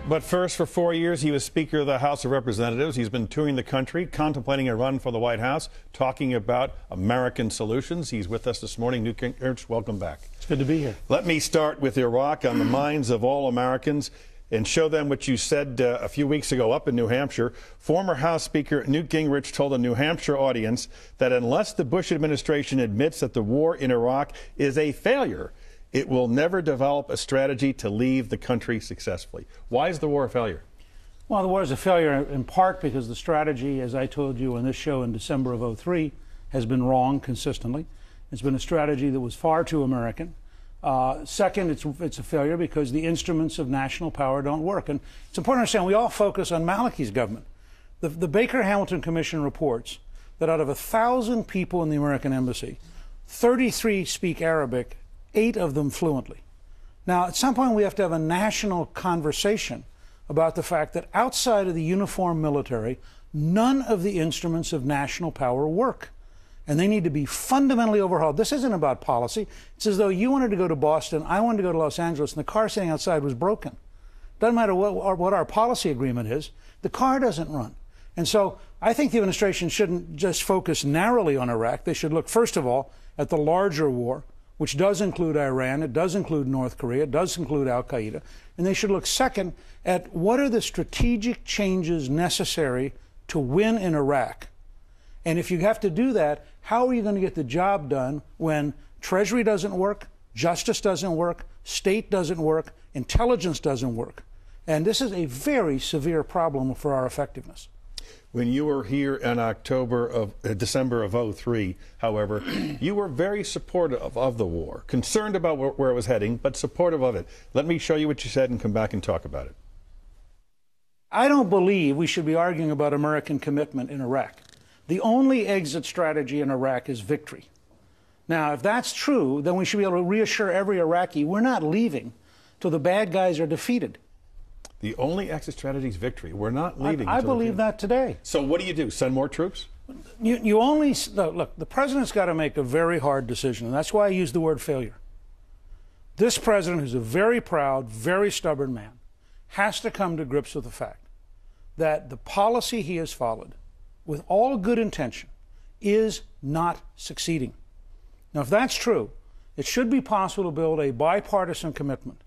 But first, for 4 years, he was Speaker of the House of Representatives. He's been touring the country, contemplating a run for the White House, talking about American solutions. He's with us this morning. Newt Gingrich, welcome back. It's good to be here. Let me start with Iraq on the minds of all Americans and show them what you said a few weeks ago up in New Hampshire. Former House Speaker Newt Gingrich told a New Hampshire audience that unless the Bush administration admits that the war in Iraq is a failure, it will never develop a strategy to leave the country successfully. Why is the war a failure? Well, the war is a failure in part because the strategy, as I told you on this show in December of '03, has been wrong consistently. It's been a strategy that was far too American. Second, it's a failure because the instruments of national power don't work. And it's important to understand we all focus on Maliki's government. The Baker-Hamilton Commission reports that out of 1,000 people in the American embassy, 33 speak Arabic, 8 of them fluently. Now, at some point, we have to have a national conversation about the fact that outside of the uniformed military, none of the instruments of national power work. And they need to be fundamentally overhauled. This isn't about policy. It's as though you wanted to go to Boston, I wanted to go to Los Angeles, and the car sitting outside was broken. Doesn't matter what our policy agreement is, the car doesn't run. And so I think the administration shouldn't just focus narrowly on Iraq. They should look, first of all, at the larger war, which does include Iran, it does include North Korea, it does include al-Qaeda. And they should look, second, at what are the strategic changes necessary to win in Iraq. And if you have to do that, how are you going to get the job done when Treasury doesn't work, justice doesn't work, state doesn't work, intelligence doesn't work? And this is a very severe problem for our effectiveness. When you were here in December of '03, however, you were very supportive of the war, concerned about where it was heading, but supportive of it. Let me show you what you said and come back and talk about it. I don't believe we should be arguing about American commitment in Iraq. The only exit strategy in Iraq is victory. Now, if that's true, then we should be able to reassure every Iraqi we're not leaving till the bad guys are defeated. The only exit strategy is victory. We're not leaving. I believe that today. So what do? Send more troops? You only look. The president's got to make a very hard decision, and that's why I use the word failure. This president, who's a very proud, very stubborn man, has to come to grips with the fact that the policy he has followed, with all good intention, is not succeeding. Now, if that's true, it should be possible to build a bipartisan commitment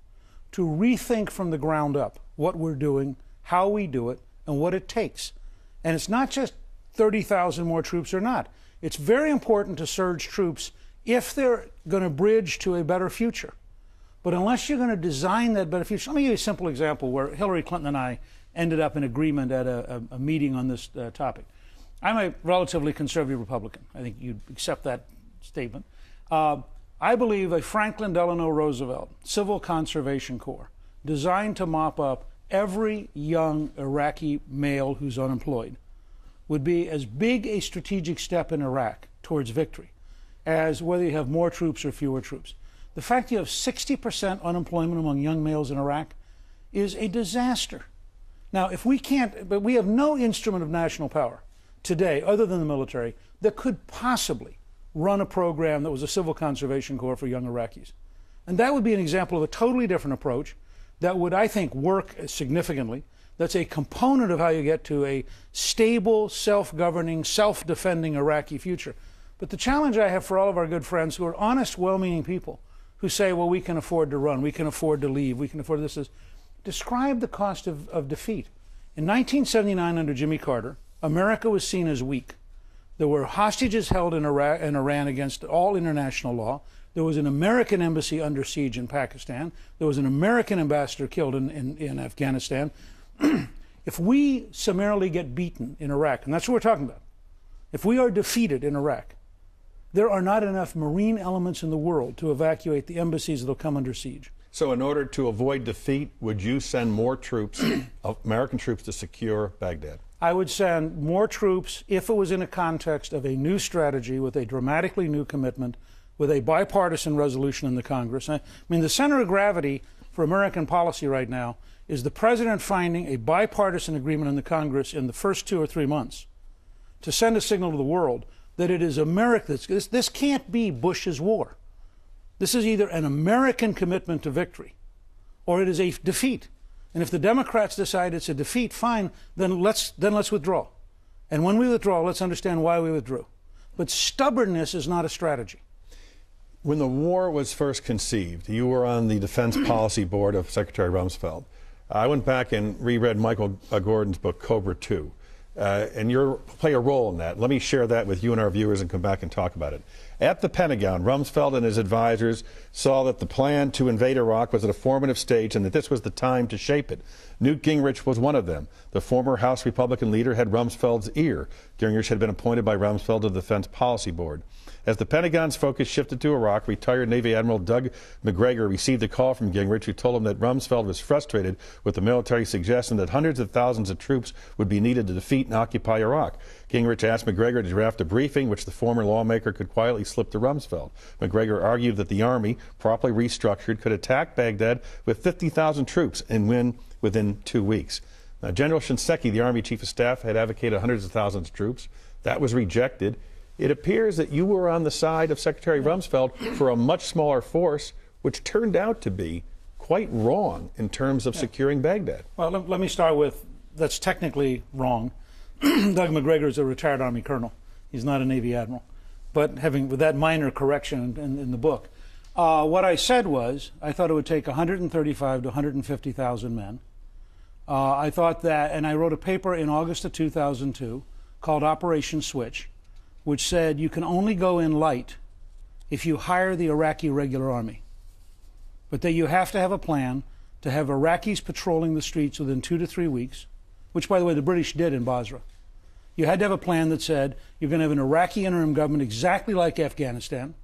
to rethink from the ground up what we're doing, how we do it, and what it takes. And it's not just 30,000 more troops or not. It's very important to surge troops if they're going to bridge to a better future. But unless you're going to design that better future, let me give you a simple example where Hillary Clinton and I ended up in agreement at a meeting on this topic. I'm a relatively conservative Republican. I think you'd accept that statement. I believe a Franklin Delano Roosevelt Civil Conservation Corps designed to mop up every young Iraqi male who's unemployed would be as big a strategic step in Iraq towards victory as whether you have more troops or fewer troops. The fact you have 60% unemployment among young males in Iraq is a disaster. Now, if we can't, but we have no instrument of national power today, other than the military, that could possibly run a program that was a civil conservation corps for young Iraqis. And that would be an example of a totally different approach that would, I think, work significantly. That's a component of how you get to a stable, self-governing, self-defending Iraqi future. But the challenge I have for all of our good friends who are honest, well-meaning people who say, well, we can afford to run, we can afford to leave, we can afford this, is describe the cost of defeat. In 1979, under Jimmy Carter, America was seen as weak. There were hostages held in Iraq and Iran against all international law. There was an American embassy under siege in Pakistan. There was an American ambassador killed in Afghanistan. If we summarily get beaten in Iraq, and that's what we're talking about, if we are defeated in Iraq, there are not enough marine elements in the world to evacuate the embassies that will come under siege. So in order to avoid defeat, would you send more troops, American troops, to secure Baghdad? I would send more troops if it was in a context of a new strategy with a dramatically new commitment, with a bipartisan resolution in the Congress. I mean, the center of gravity for American policy right now is the president finding a bipartisan agreement in the Congress in the first 2 or 3 months to send a signal to the world that it is America. This can't be Bush's war. This is either an American commitment to victory or it is a defeat. And if the Democrats decide it's a defeat, fine, then let's withdraw. And when we withdraw, let's understand why we withdrew. But stubbornness is not a strategy. When the war was first conceived, you were on the Defense Policy Board of Secretary Rumsfeld. I went back and reread Michael Gordon's book, Cobra 2. And you play a role in that. Let me share that with you and our viewers and come back and talk about it. At the Pentagon, Rumsfeld and his advisors saw that the plan to invade Iraq was at a formative stage and that this was the time to shape it. Newt Gingrich was one of them. The former House Republican leader had Rumsfeld's ear. Gingrich had been appointed by Rumsfeld to the Defense Policy Board. As the Pentagon's focus shifted to Iraq, retired Navy Admiral Doug Macgregor received a call from Gingrich, who told him that Rumsfeld was frustrated with the military suggestion that hundreds of thousands of troops would be needed to defeat and occupy Iraq. Gingrich asked Macgregor to draft a briefing, which the former lawmaker could quietly slip to Rumsfeld. Macgregor argued that the Army, properly restructured, could attack Baghdad with 50,000 troops and win within 2 weeks. Now, General Shinseki, the Army Chief of Staff, had advocated hundreds of thousands of troops. That was rejected. It appears that you were on the side of Secretary Rumsfeld for a much smaller force, which turned out to be quite wrong in terms of securing Baghdad. Well, let me start with, that's technically wrong. Doug Macgregor is a retired Army colonel. He's not a Navy admiral. But with that minor correction in the book, what I said was I thought it would take 135 to 150,000 men. I thought that, and I wrote a paper in August of 2002 called Operation Switch, which said you can only go in light if you hire the Iraqi regular army, but that you have to have a plan to have Iraqis patrolling the streets within 2 to 3 weeks, which, by the way, the British did in Basra. You had to have a plan that said you're going to have an Iraqi interim government exactly like Afghanistan,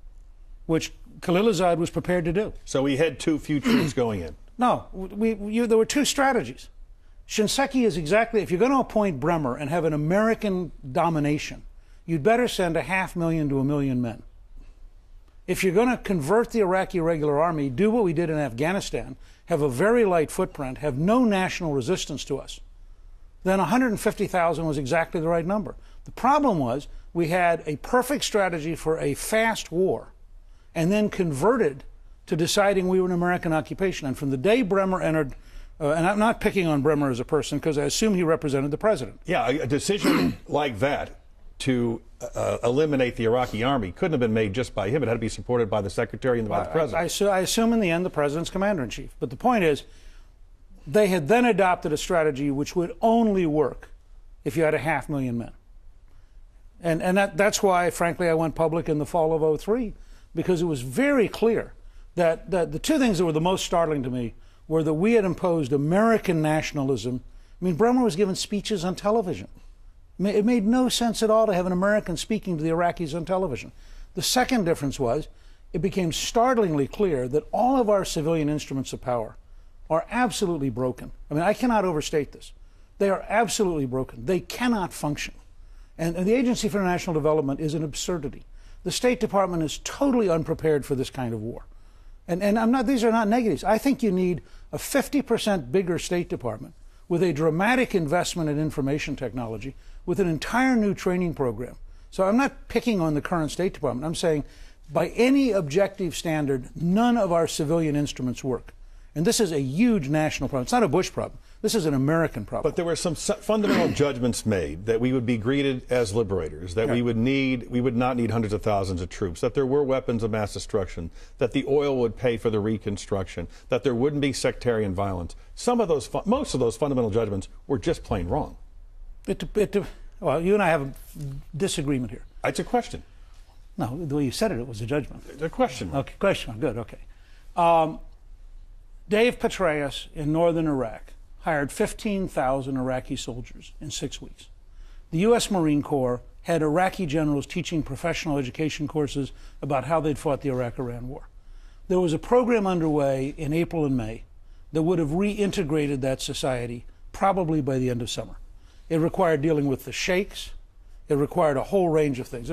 which Khalilzad was prepared to do. So we had too few troops going in. No, there were two strategies. Shinseki is exactly, if you're going to appoint Bremer and have an American domination, you'd better send 500,000 to 1 million men. If you're going to convert the Iraqi regular army, do what we did in Afghanistan, have a very light footprint, have no national resistance to us, then 150,000 was exactly the right number. The problem was we had a perfect strategy for a fast war and then converted to deciding we were an American occupation. And from the day Bremer entered, and I'm not picking on Bremer as a person because I assume he represented the president. Yeah, a decision like that to eliminate the Iraqi army couldn't have been made just by him. It had to be supported by the secretary and by the president. I assume in the end the president's commander-in-chief. But the point is, they had then adopted a strategy which would only work if you had 500,000 men. And that's why, frankly, I went public in the fall of '03, because it was very clear that the two things that were the most startling to me were that we had imposed American nationalism. I mean, Bremer was giving speeches on television. It made no sense at all to have an American speaking to the Iraqis on television. The second difference was it became startlingly clear that all of our civilian instruments of power are absolutely broken. I mean, I cannot overstate this. They are absolutely broken. They cannot function. And the Agency for International Development is an absurdity. The State Department is totally unprepared for this kind of war. And these are not negatives. I think you need a 50% bigger State Department with a dramatic investment in information technology, with an entire new training program. So I'm not picking on the current State Department. I'm saying by any objective standard, none of our civilian instruments work. And this is a huge national problem. It's not a Bush problem. This is an American problem. But there were some fundamental judgments made that we would be greeted as liberators, that we would not need hundreds of thousands of troops, that there were weapons of mass destruction, that the oil would pay for the reconstruction, that there wouldn't be sectarian violence. Most of those fundamental judgments were just plain wrong. Well, you and I have a disagreement here. It's a question. No, the way you said it, it was a judgment. A question. Okay, question. Good, okay. Dave Petraeus in northern Iraq hired 15,000 Iraqi soldiers in 6 weeks. The U.S. Marine Corps had Iraqi generals teaching professional education courses about how they'd fought the Iraq-Iran war. There was a program underway in April and May that would have reintegrated that society probably by the end of summer. It required dealing with the sheikhs. It required a whole range of things.